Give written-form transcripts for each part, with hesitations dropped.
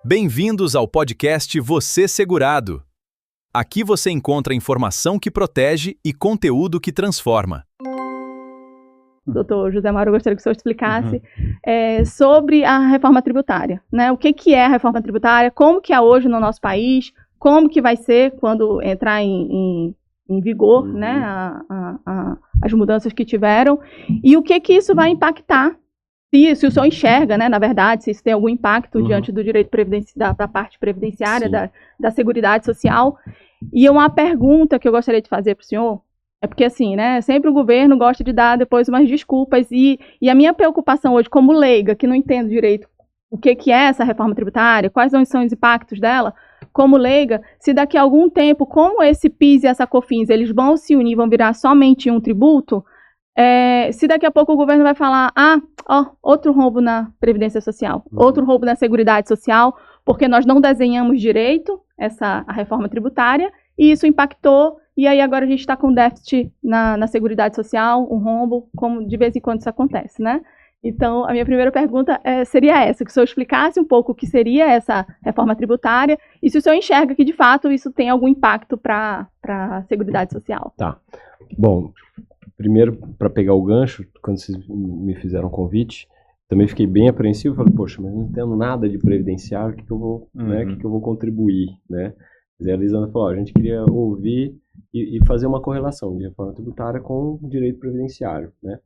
Bem-vindos ao podcast Você Segurado. Aqui você encontra informação que protege e conteúdo que transforma. Doutor José Mauro, eu gostaria que o senhor explicasse sobre a reforma tributária, né? O que é a reforma tributária, como que é hoje no nosso país, como que vai ser quando entrar em vigor, né, as mudanças que tiveram, e o que isso vai impactar, se o senhor enxerga, né, na verdade, se isso tem algum impacto diante do direito da parte previdenciária, da Seguridade Social. E uma pergunta que eu gostaria de fazer para o senhor, é porque, assim, né, sempre o governo gosta de dar depois umas desculpas, e a minha preocupação hoje, como leiga, que não entendo direito o que é essa reforma tributária, quais são os impactos dela, como leiga, se daqui a algum tempo, como esse PIS e essa COFINS, eles vão se unir, vão virar somente um tributo, se daqui a pouco o governo vai falar, outro roubo na Previdência Social, outro roubo na Seguridade Social, porque nós não desenhamos direito a reforma tributária, e isso impactou, e aí agora a gente está com déficit na Seguridade Social, um rombo, como de vez em quando isso acontece, né? Então, a minha primeira pergunta seria essa, que o senhor explicasse um pouco o que seria essa reforma tributária, e se o senhor enxerga que, de fato, isso tem algum impacto para a Seguridade Social. Tá. Bom, primeiro, para pegar o gancho, quando vocês me fizeram o convite, também fiquei bem apreensivo, falei, poxa, mas não entendo nada de previdenciário, o que eu vou, né, que eu vou contribuir, né? E a Lisandra falou, a gente queria ouvir e fazer uma correlação de reforma tributária com o direito previdenciário, né?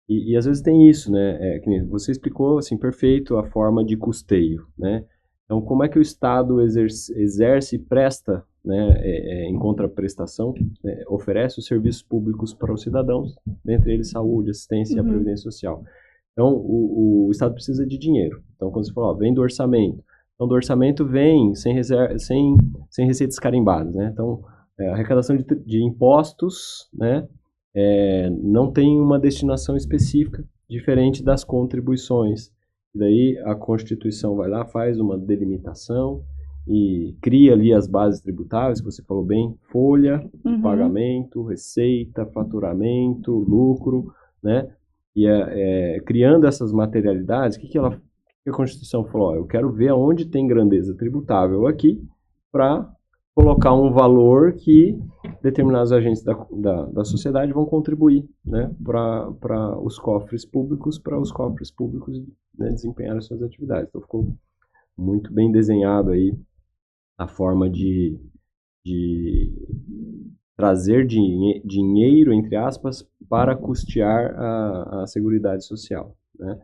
E às vezes tem isso, né? Que você explicou, assim, perfeito a forma de custeio, né? Então, como é que o Estado exerce e presta, né, em contraprestação, né, oferece os serviços públicos para os cidadãos, dentre eles saúde, assistência e a previdência social. Então, o Estado precisa de dinheiro. Então, quando você falou, vem do orçamento. Então, do orçamento vem sem receitas carimbadas, né? Então, a arrecadação de impostos, né, não tem uma destinação específica, diferente das contribuições. E daí a Constituição vai lá, faz uma delimitação e cria ali as bases tributáveis, que você falou bem, folha de pagamento, receita, faturamento, lucro, né? E criando essas materialidades, o que a Constituição falou? Eu quero ver aonde tem grandeza tributável aqui para colocar um valor que determinados agentes da sociedade vão contribuir, né, para os cofres públicos, né, desempenhar as suas atividades. Então ficou muito bem desenhado aí a forma de trazer dinheiro, entre aspas, para custear a Seguridade Social, né?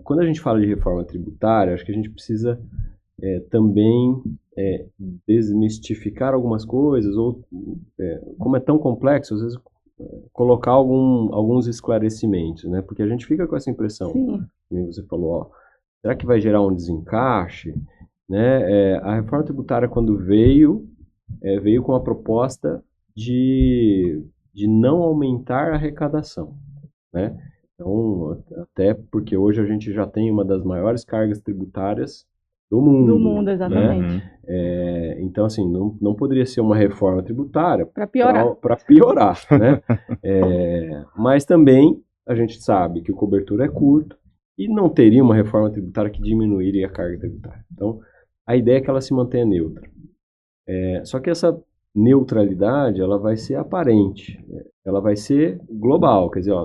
Quando a gente fala de reforma tributária, acho que a gente precisa também desmistificar algumas coisas, ou como é tão complexo, às vezes colocar alguns esclarecimentos, né? Porque a gente fica com essa impressão, como você falou, será que vai gerar um desencaixe? Né? A reforma tributária, quando veio com a proposta de não aumentar a arrecadação, né? Então, até porque hoje a gente já tem uma das maiores cargas tributárias do mundo. Do mundo, exatamente. Né? Então, assim, não poderia ser uma reforma tributária para piorar. Para piorar, né? Mas também a gente sabe que o cobertor é curto e não teria uma reforma tributária que diminuiria a carga tributária. Então, a ideia é que ela se mantenha neutra. Só que essa neutralidade, ela vai ser aparente, ela vai ser global, quer dizer,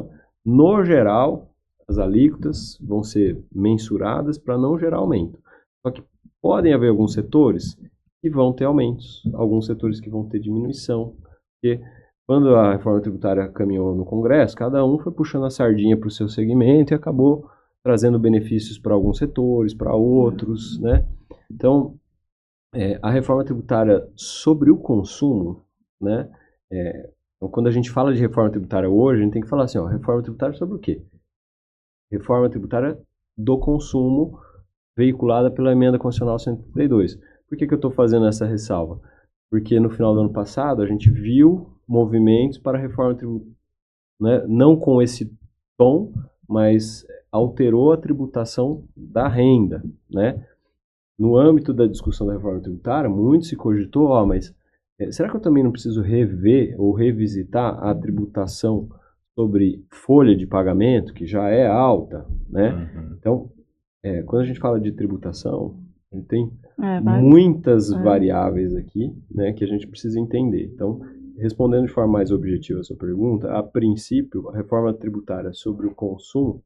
no geral, as alíquotas vão ser mensuradas para não gerar aumento. Só que podem haver alguns setores que vão ter aumentos, alguns setores que vão ter diminuição, porque quando a reforma tributária caminhou no Congresso, cada um foi puxando a sardinha para o seu segmento e acabou trazendo benefícios para alguns setores, para outros, né? Então, a reforma tributária sobre o consumo, né? Então, quando a gente fala de reforma tributária hoje, a gente tem que falar assim, reforma tributária sobre o quê? Reforma tributária do consumo veiculada pela Emenda Constitucional 132. Por que eu estou fazendo essa ressalva? Porque no final do ano passado a gente viu movimentos para a reforma tributária, né? Não com esse tom, mas alterou a tributação da renda, né? No âmbito da discussão da reforma tributária, muito se cogitou, mas será que eu também não preciso rever ou revisitar a tributação sobre folha de pagamento, que já é alta, né? Então, quando a gente fala de tributação, Ele tem Vai. muitas variáveis aqui, né, que a gente precisa entender. Então, respondendo de forma mais objetiva a sua pergunta, a princípio, a reforma tributária sobre o consumo,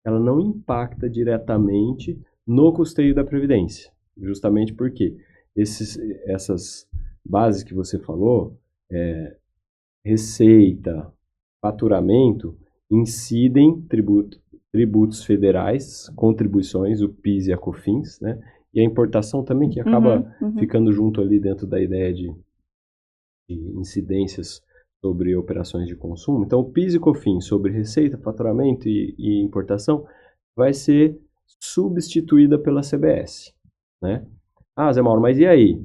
ela não impacta diretamente no custeio da Previdência, justamente porque essas bases que você falou, receita, faturamento, incidem tributos federais, contribuições, o PIS e a COFINS, né? E a importação também, que acaba ficando junto ali dentro da ideia de incidências sobre operações de consumo. Então, o PIS e COFINS sobre receita, faturamento e importação vai ser substituída pela CBS, né? Ah, Zé Mauro, mas e aí?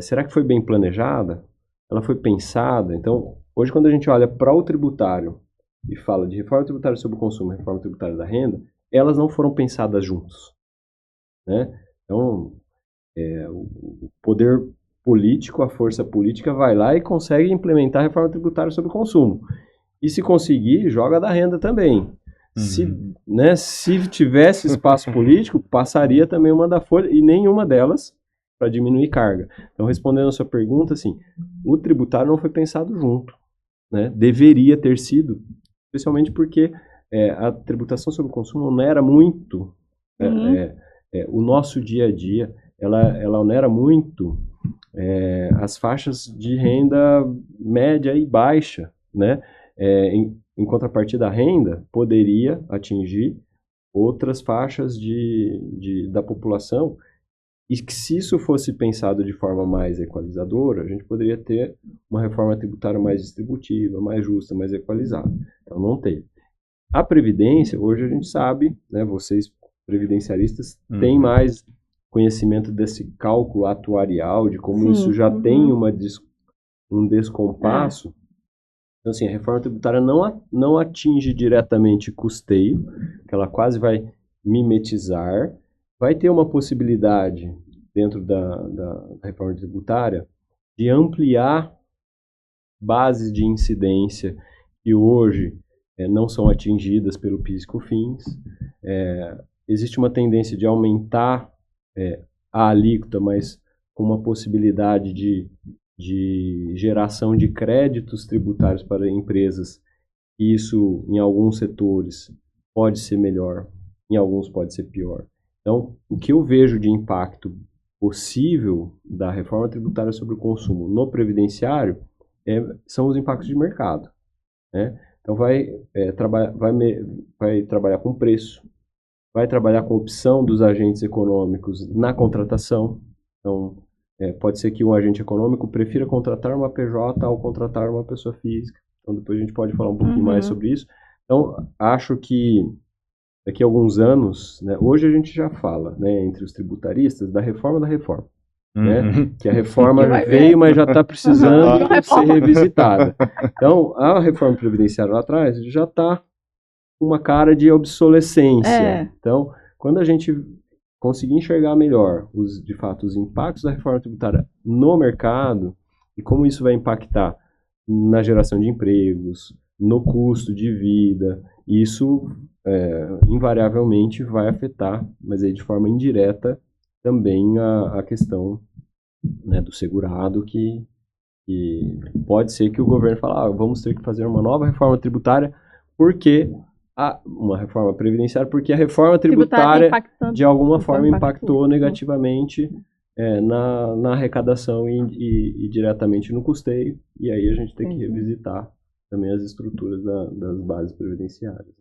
Será que foi bem planejada? Ela foi pensada? Então, hoje quando a gente olha para o tributário e fala de reforma tributária sobre o consumo e reforma tributária da renda, elas não foram pensadas juntos, né? Então, o poder político, a força política vai lá e consegue implementar a reforma tributária sobre o consumo. E se conseguir, joga da renda também. Se tivesse espaço político, passaria também uma da folha e nenhuma delas para diminuir carga. Então, respondendo a sua pergunta, assim, o tributário não foi pensado junto, né? Deveria ter sido, especialmente porque a tributação sobre o consumo onera muito o nosso dia a dia, ela onera muito as faixas de renda média e baixa, né? Em contrapartida, a renda poderia atingir outras faixas da população e que se isso fosse pensado de forma mais equalizadora, a gente poderia ter uma reforma tributária mais distributiva, mais justa, mais equalizada. Então não teve. A Previdência, hoje a gente sabe, né, vocês previdenciaristas têm mais conhecimento desse cálculo atuarial, de como isso já tem um descompasso. Então, assim, a reforma tributária não atinge diretamente custeio, que ela quase vai mimetizar. Vai ter uma possibilidade, dentro da reforma tributária, de ampliar bases de incidência que hoje não são atingidas pelo PIS e COFINS. Existe uma tendência de aumentar a alíquota, mas com uma possibilidade de geração de créditos tributários para empresas. Isso, em alguns setores, pode ser melhor, em alguns pode ser pior. Então, o que eu vejo de impacto possível da reforma tributária sobre o consumo no previdenciário são os impactos de mercado, né? Então, vai trabalhar com preço, vai trabalhar com a opção dos agentes econômicos na contratação. Então, pode ser que um agente econômico prefira contratar uma PJ ao contratar uma pessoa física. Então, depois a gente pode falar um pouquinho mais sobre isso. Então, acho que daqui a alguns anos, né, hoje a gente já fala, né, entre os tributaristas da reforma, né, que a reforma veio, mas já está precisando ser revisitada. Então, a reforma previdenciária lá atrás já está com uma cara de obsolescência. Então, quando a gente conseguir enxergar melhor, de fato, os impactos da reforma tributária no mercado e como isso vai impactar na geração de empregos, no custo de vida, isso invariavelmente vai afetar, mas aí de forma indireta, também a questão, né, do segurado, que pode ser que o governo fale, vamos ter que fazer uma nova reforma tributária, porque uma reforma previdenciária, porque a reforma tributária de alguma forma impactou negativamente na arrecadação e diretamente no custeio, e aí a gente tem que revisitar também as estruturas das bases previdenciárias.